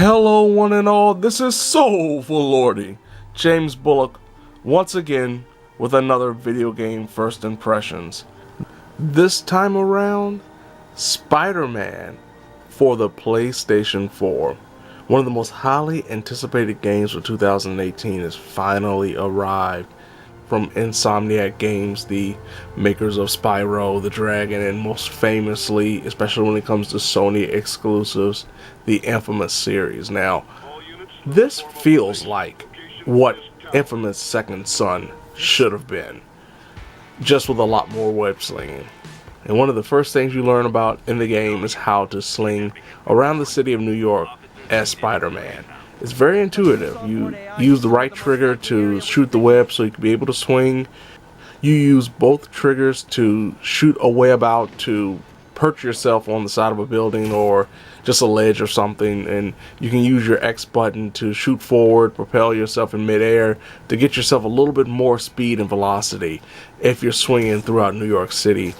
Hello one and all, this is Soulful Lordy, James Bullock, once again with another video game first impressions. This time around, Spider-Man for the PlayStation 4. One of the most highly anticipated games of 2018 has finally arrived from Insomniac Games, the makers of Spyro the Dragon, and most famously, especially when it comes to Sony exclusives, the Infamous series. Now, this feels like what Infamous Second Son should have been, just with a lot more web slinging. And one of the first things you learn about in the game is how to sling around the city of New York as Spider-Man. It's very intuitive. You use the right trigger to shoot the web so you can be able to swing. You use both triggers to shoot a web out to perch yourself on the side of a building or just a ledge or something, and you can use your X button to shoot forward, propel yourself in midair to get yourself a little bit more speed and velocity if you're swinging throughout New York City.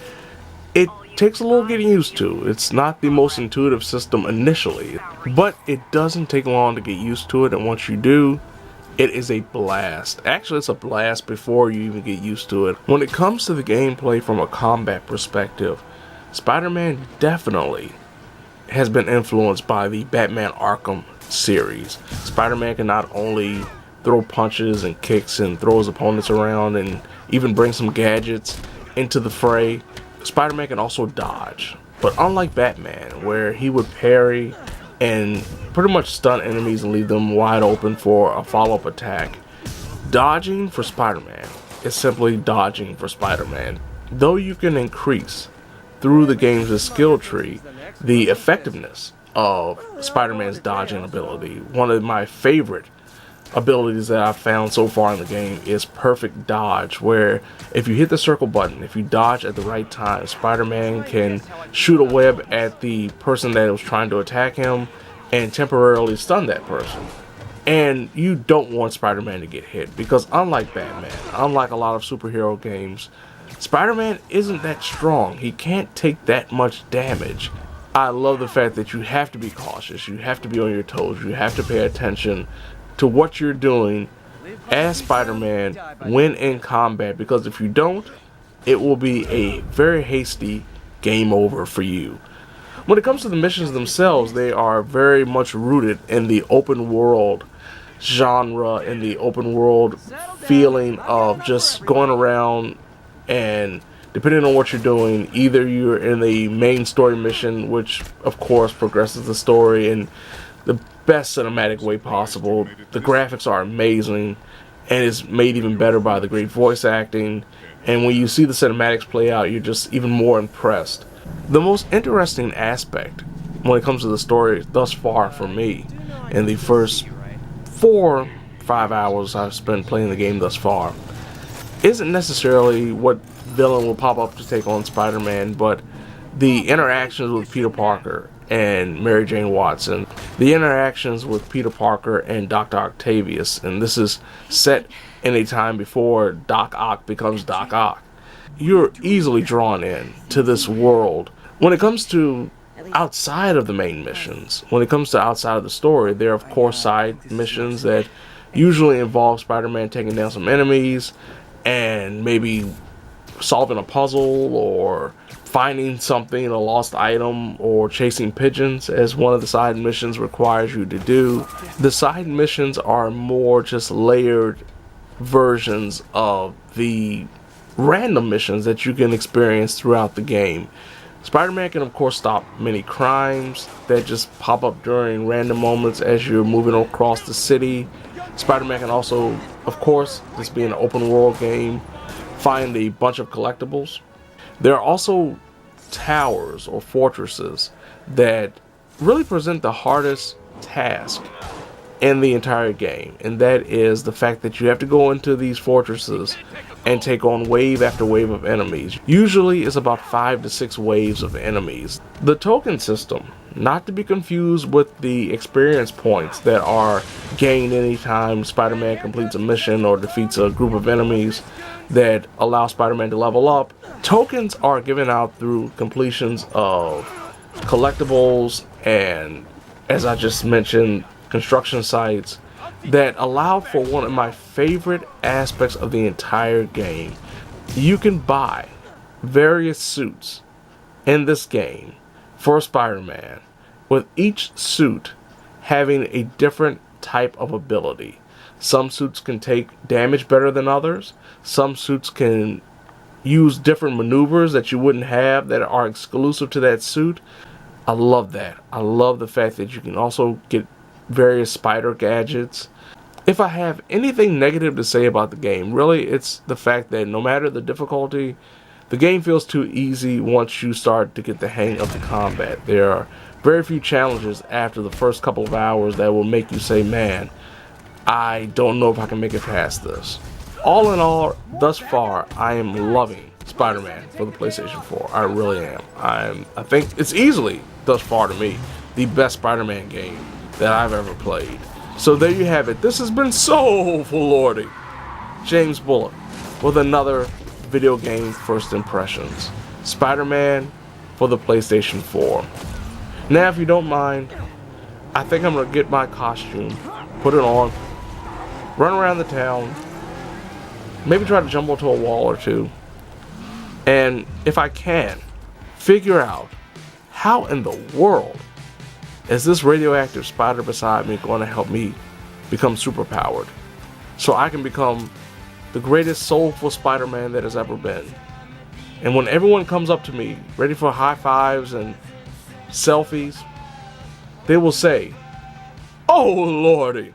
It takes a little getting used to. It's not the most intuitive system initially, but it doesn't take long to get used to it, and once you do, it is a blast. Actually, it's a blast before you even get used to it. When it comes to the gameplay from a combat perspective, Spider-Man definitely has been influenced by the Batman Arkham series. Spider-Man can not only throw punches and kicks and throw his opponents around and even bring some gadgets into the fray, Spider-Man can also dodge. But unlike Batman, where he would parry and pretty much stun enemies and leave them wide open for a follow-up attack, dodging for Spider-Man is simply dodging for Spider-Man. Though you can increase through the game's skill tree the effectiveness of Spider-Man's dodging ability, one of my favorite abilities that I've found so far in the game is perfect dodge, where if you hit the circle button, if you dodge at the right time, Spider-Man can shoot a web at the person that was trying to attack him and temporarily stun that person. And you don't want Spider-Man to get hit, because unlike Batman, unlike a lot of superhero games, Spider-Man isn't that strong. He can't take that much damage. I love the fact that you have to be cautious, you have to be on your toes, you have to pay attention to what you're doing as Spider-Man when in combat, because if you don't, it will be a very hasty game over for you. When it comes to the missions themselves, they are very much rooted in the open world genre, in the open world feeling of just going around, and depending on what you're doing, either you're in the main story mission, which of course progresses the story in the best cinematic way possible. The graphics are amazing, and it's made even better by the great voice acting, and when you see the cinematics play out, you're just even more impressed. The most interesting aspect when it comes to the story thus far for me, in the first 4-5 hours I've spent playing the game thus far, isn't necessarily what villain will pop up to take on Spider-Man, but the interactions with Peter Parker and Mary Jane Watson, the interactions with Peter Parker and Dr. Octavius, and this is set in a time before Doc Ock becomes Doc Ock. You're easily drawn in to this world. When it comes to outside of the main missions, when it comes to outside of the story, there are of course side missions that usually involve Spider-Man taking down some enemies and maybe solving a puzzle or finding something, a lost item, or chasing pigeons, as one of the side missions requires you to do. The side missions are more just layered versions of the random missions that you can experience throughout the game. Spider-Man can of course stop many crimes that just pop up during random moments as you're moving across the city. Spider-Man can also, of course, this being an open world game, find a bunch of collectibles. There are also towers or fortresses that really present the hardest task in the entire game, and that is the fact that you have to go into these fortresses and take on wave after wave of enemies. Usually it's about 5 to 6 waves of enemies. The token system, not to be confused with the experience points that are gained anytime Spider-Man completes a mission or defeats a group of enemies that allow Spider-Man to level up. Tokens are given out through completions of collectibles and, as I just mentioned, construction sites that allowed for one of my favorite aspects of the entire game. You can buy various suits in this game for Spider-Man, with each suit having a different type of ability. Some suits can take damage better than others. Some suits can use different maneuvers that you wouldn't have that are exclusive to that suit. I love that. I love the fact that you can also get various spider gadgets. If I have anything negative to say about the game, really it's the fact that no matter the difficulty, the game feels too easy once you start to get the hang of the combat. There are very few challenges after the first couple of hours that will make you say, man, I don't know if I can make it past this. All in all, thus far, I am loving Spider-Man for the PlayStation 4. I really am. I think it's easily, thus far to me, the best Spider-Man game that I've ever played. So there you have it. This has been Soulful Lordy, James Bullock, with another video game first impressions. Spider-Man for the PlayStation 4. Now, if you don't mind, I think I'm going to get my costume, put it on, run around the town, maybe try to jump onto a wall or two, and if I can, figure out how in the world is this radioactive spider beside me going to help me become superpowered so I can become the greatest soulful Spider-Man that has ever been. And when everyone comes up to me ready for high fives and selfies, they will say, "Oh Lordy."